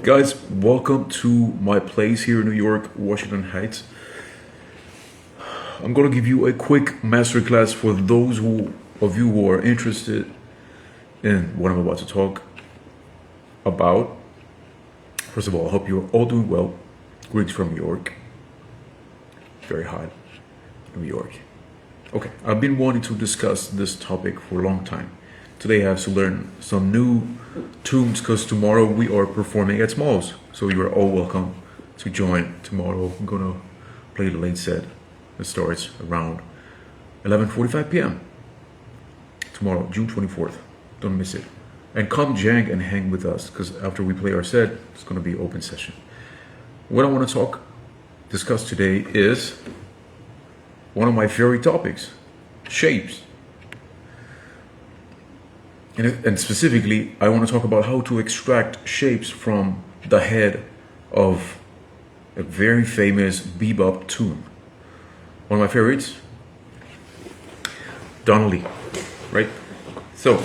Guys, welcome to my place here in New York, Washington Heights. I'm gonna give you a quick masterclass for those of you who are interested in what I'm about to talk about. First of all, I hope you're all doing well. Greetings from New York. Very hot, New York. Okay, I've been wanting to discuss this topic for a long time. Today I have to learn some new tunes because tomorrow we are performing at Smalls. So you are all welcome to join tomorrow. I'm gonna play the late set. It starts around 11:45 p.m. tomorrow, June 24th. Don't miss it. And come jang and hang with us because after we play our set, it's gonna be open session. What I want to discuss today is one of my favorite topics, shapes. And specifically, I want to talk about how to extract shapes from the head of a very famous bebop tune. One of my favorites, Donna Lee, right? So,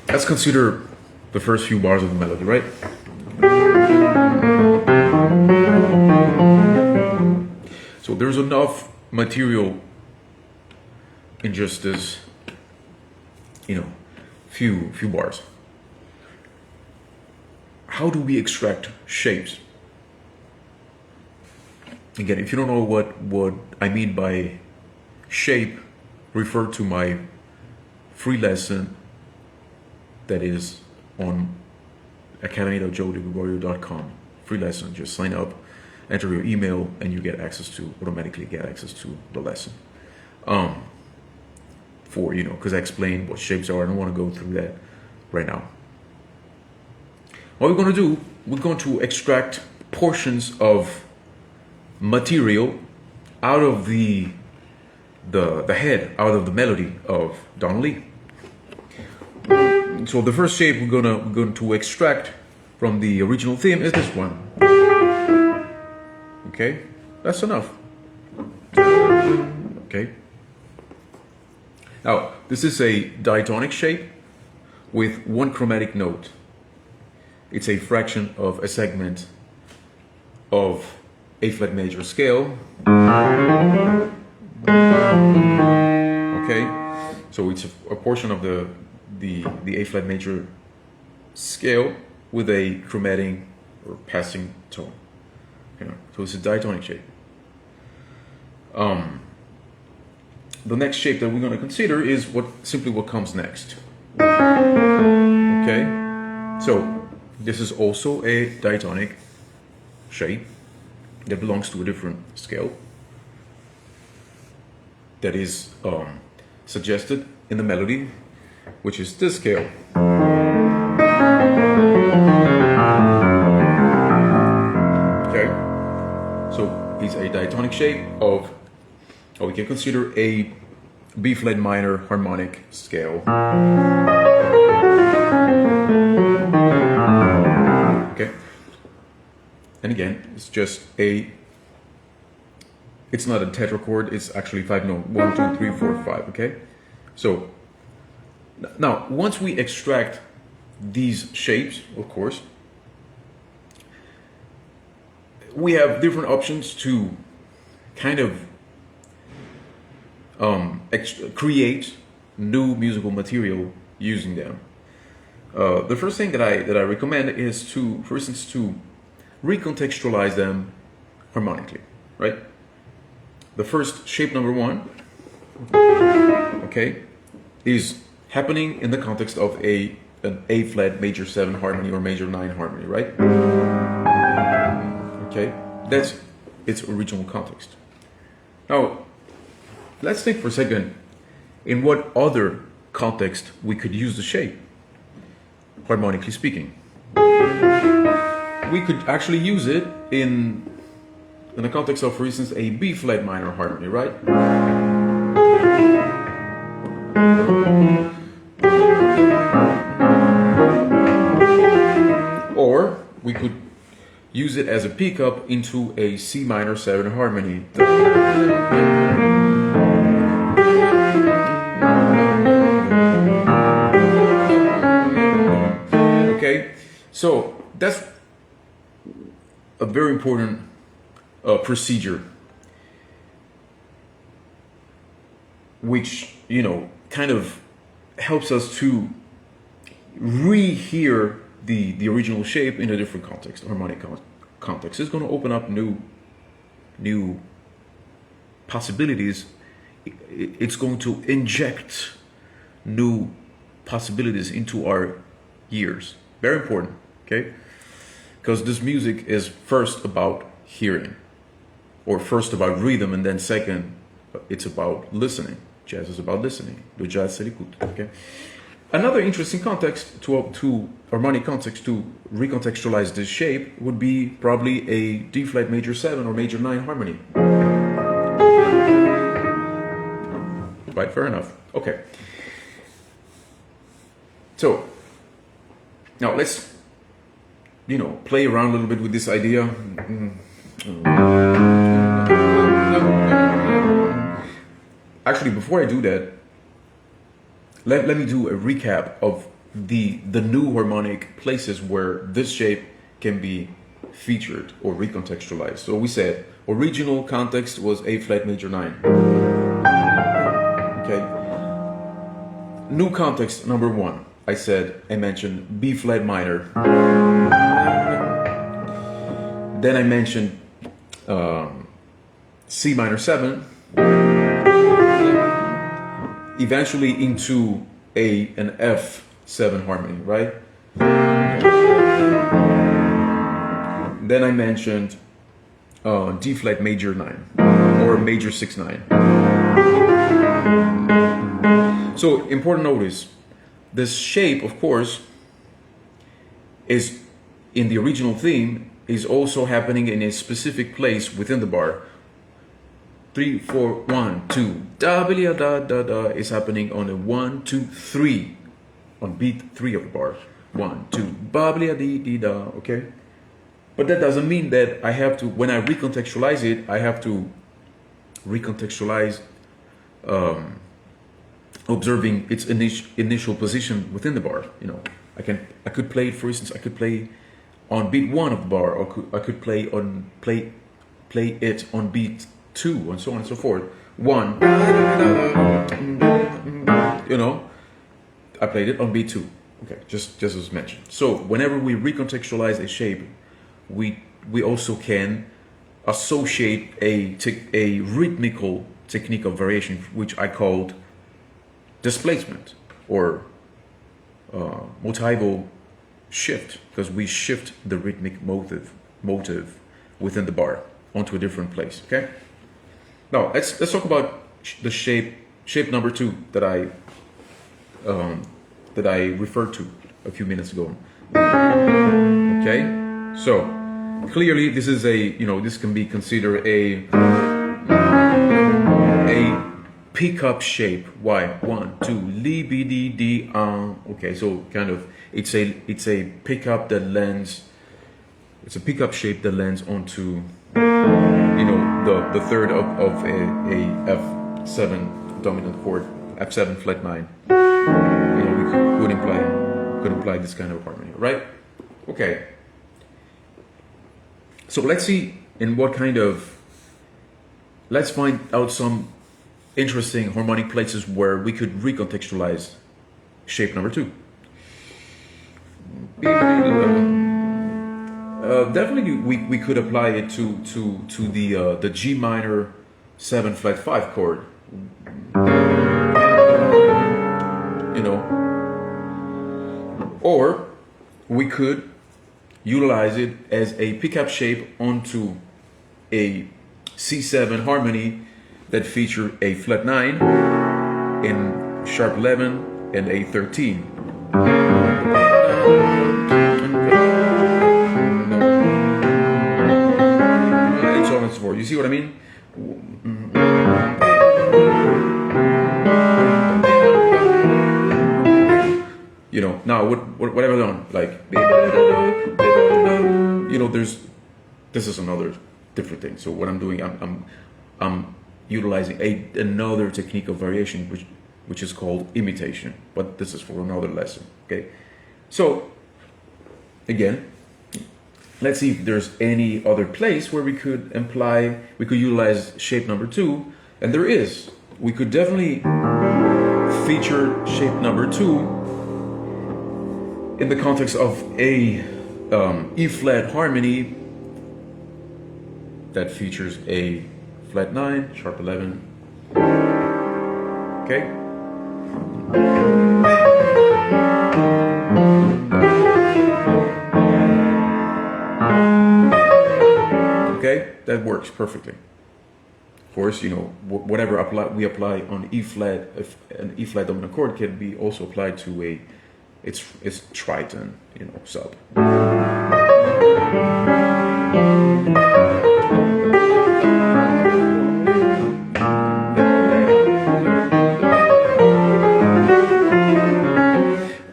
let's consider the first few bars of the melody, right? So there's enough material in just this, few bars. How do we extract shapes? Again, if you don't know what I mean by shape, refer to my free lesson that is on academy.joedegregorio.com. Free lesson, just sign up, enter your email, and you automatically get access to the lesson. Because I explained what shapes are. I don't want to go through that right now. What we're going to do, we're going to extract portions of material out of the head, out of the melody of Donna Lee. So the first shape we're going to extract from the original theme is this one. Okay, that's enough. Okay. Now, this is a diatonic shape with one chromatic note. It's a fraction of a segment of A flat major scale. Okay, so it's a portion of the A flat major scale with a chromatic or passing tone. So it's a diatonic shape. The next shape that we're going to consider is simply what comes next. Okay, so this is also a diatonic shape that belongs to a different scale that is suggested in the melody, which is this scale. Okay, so it's a diatonic shape of, or we can consider a B flat minor harmonic scale. Okay, and again, it's not a tetrachord, it's actually 5 notes, 1, 2, 3, 4, 5, okay? So, now, once we extract these shapes, of course, we have different options to kind of create new musical material using them. The first thing that I recommend is for instance, to recontextualize them harmonically, right? The first shape number 1, okay, is happening in the context of an A flat major 7 harmony or major 9 harmony, right? Okay, that's its original context. Now, let's think for a second in what other context we could use the shape, harmonically speaking. We could actually use it in the context of, for instance, a B flat minor harmony, right? Or we could use it as a pickup into a C minor 7 harmony. Okay, So that's a very important procedure, which, you know, kind of helps us to rehear the original shape in a different context, harmonic context. It's going to open up new possibilities. It's going to inject new possibilities into our ears. Very important, okay? Because this music is first about hearing, or first about rhythm, and then second, it's about listening. Jazz is about listening. The jazz c'est l'écoute, okay? Another interesting context to harmonic context to recontextualize this shape would be probably a D flat major 7 or major 9 harmony. Right, fair enough. Okay. So now let's, you know, play around a little bit with this idea. Actually, before I do that, let me do a recap of the new harmonic places where this shape can be featured or recontextualized. So we said original context was A flat major 9. Okay. New context number 1. I mentioned B flat minor. Then I mentioned C minor 7. Eventually into an F7 harmony, right? Then I mentioned D flat major 9 or major 6/9. So important notice, this shape, of course, is in the original theme is also happening in a specific place within the bar. 3, 4, 1, 2, da da da da da is happening on a 1, 2, 3 on beat 3 of the bar. 1, 2, ba dee dee da. Okay, but that doesn't mean that I have to, when I recontextualize it, I have to recontextualize observing its initial position within the bar. You know, I could play it, for instance, I could play on beat 1 of the bar, or I could play it on beat 2, and so on and so forth. 1, you know, I played it on beat 2. Okay, just as mentioned. So whenever we recontextualize a shape, we also can associate a rhythmical technique of variation, which I called displacement or motival shift, because we shift the rhythmic motive within the bar onto a different place. Okay. Now let's talk about the shape number 2 that I referred to a few minutes ago. Okay, so clearly this is this can be considered a pickup shape. Why? 1, 2, li bi di di okay, so kind of it's a pickup that lands. It's a pickup shape that lands onto the third of a F7 dominant chord, F7 flat 9. We could imply this kind of harmony, right? Okay. So let's see in what kind of. Let's find out some interesting harmonic places where we could recontextualize shape number 2. Definitely, we could apply it to the G minor 7 flat 5 chord. Or we could utilize it as a pickup shape onto a C7 harmony that featured a flat 9 in sharp 11 and a 13. And so on and so forth. You see what I mean? Now what have I done? Like, this is another different thing. So what I'm doing, I'm utilizing another technique of variation, which is called imitation. But this is for another lesson. Okay. So again, let's see if there's any other place where we could utilize shape number 2, and there is. We could definitely feature shape number 2 in the context of a E flat harmony that features a flat 9, sharp 11. Okay. Okay, that works perfectly. Of course, you know, whatever we apply on E flat, if an E flat dominant chord can be also applied to it's tritone, you know, sub.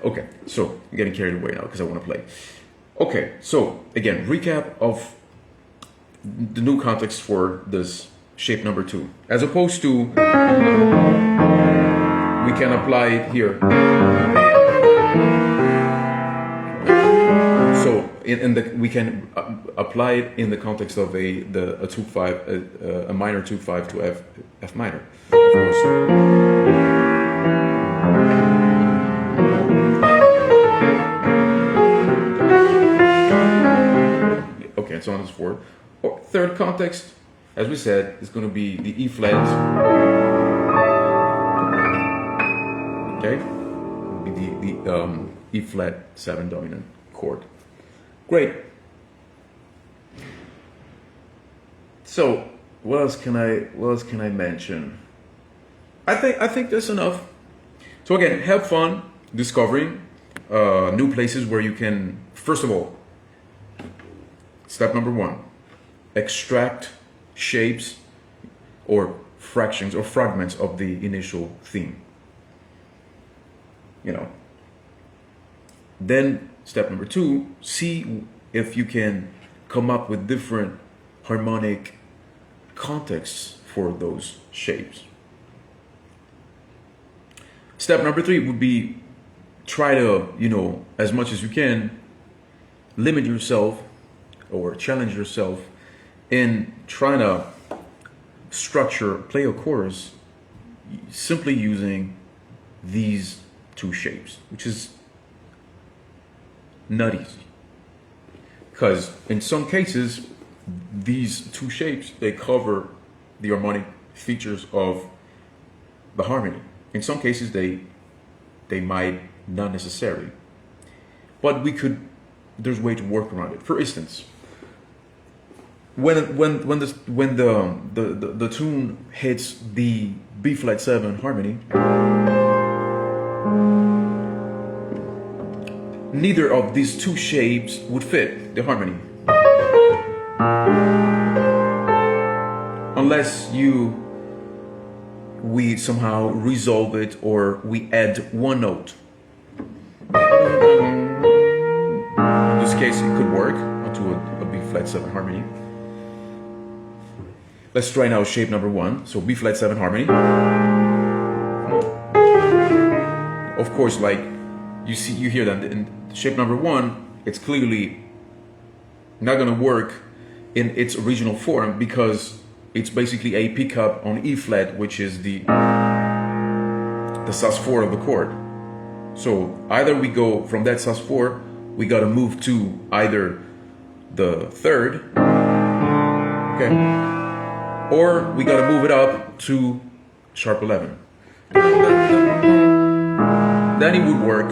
Okay, so I'm getting carried away now because I want to play. Okay, so again, recap of the new context for this shape number 2, as opposed to we can apply it here. So we can apply it in the context of a 2/5, a minor 2/5 to F minor, of course. Okay, and so on and so forth. Third context, as we said, is going to be the E flat. Okay, be the E flat 7 dominant chord. Great. So what else can I mention? I think that's enough. So again, have fun discovering new places where you can, first of all, step number 1, extract shapes or fractions or fragments of the initial theme. You know. Then step number 2, see if you can come up with different harmonic contexts for those shapes. Step number 3 would be try to, you know, as much as you can, limit yourself or challenge yourself in trying to play a chorus simply using these 2 shapes, which is not easy. Because in some cases, these 2 shapes, they cover the harmonic features of the harmony. In some cases, they might not necessarily. But there's a way to work around it. For instance, when the tune hits the B flat 7 harmony, neither of these 2 shapes would fit the harmony, unless we somehow resolve it or we add 1 note. In this case, it could work onto a B flat 7 harmony. Let's try now shape number 1. So B flat 7 harmony. Of course, like you hear that in shape number 1, it's clearly not going to work in its original form because it's basically a pickup on E flat, which is the sus4 of the chord. So either we go from that sus4, we got to move to either the 3rd, okay, or we got to move it up to sharp 11. Then it would work.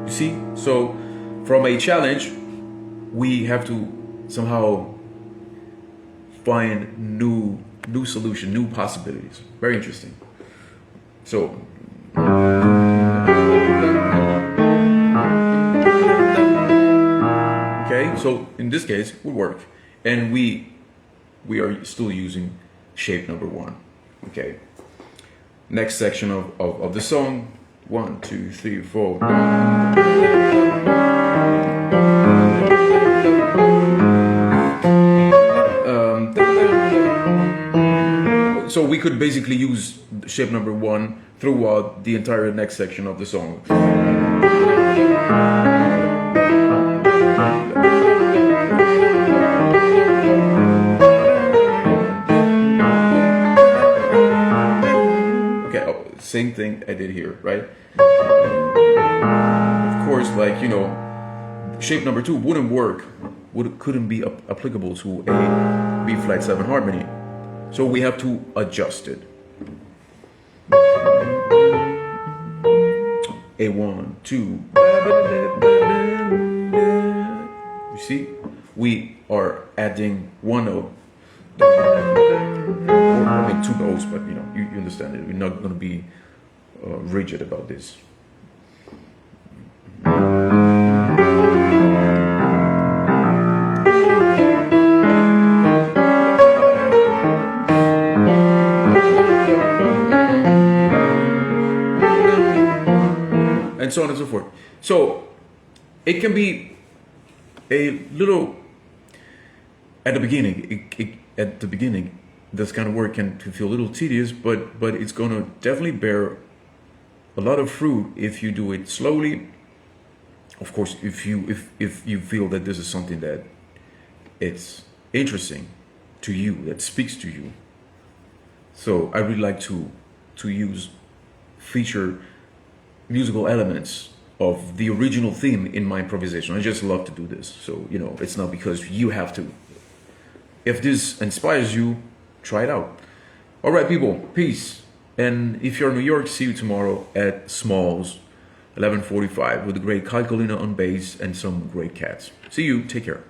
You see? So from a challenge, we have to somehow find new solution, new possibilities. Very interesting. So okay, so in this case it would work. And we are still using shape number 1. Okay. Next section of the song. 1, 2, 3, 4. So we could basically use shape number 1 throughout the entire next section of the song. same thing I did here, right? Of course, like, you know, shape number 2 wouldn't work, couldn't be applicable to a B flat 7 harmony. So we have to adjust it. A 1, 2. You see, we are adding one note, or I mean 2 notes, but you know, you understand it. We're not going to be rigid about this. And so on and so forth. So it can be a little at the beginning. At the beginning, this kind of work can feel a little tedious, but it's gonna definitely bear a lot of fruit if you do it slowly. Of course, if you feel that this is something that it's interesting to you, that speaks to you. So I really like to feature musical elements of the original theme in my improvisation. I just love to do this. So, you know, it's not because you have to. If this inspires you, try it out. All right, people, peace. And if you're in New York, see you tomorrow at Smalls, 11:45, with the great Calcolina on bass and some great cats. See you. Take care.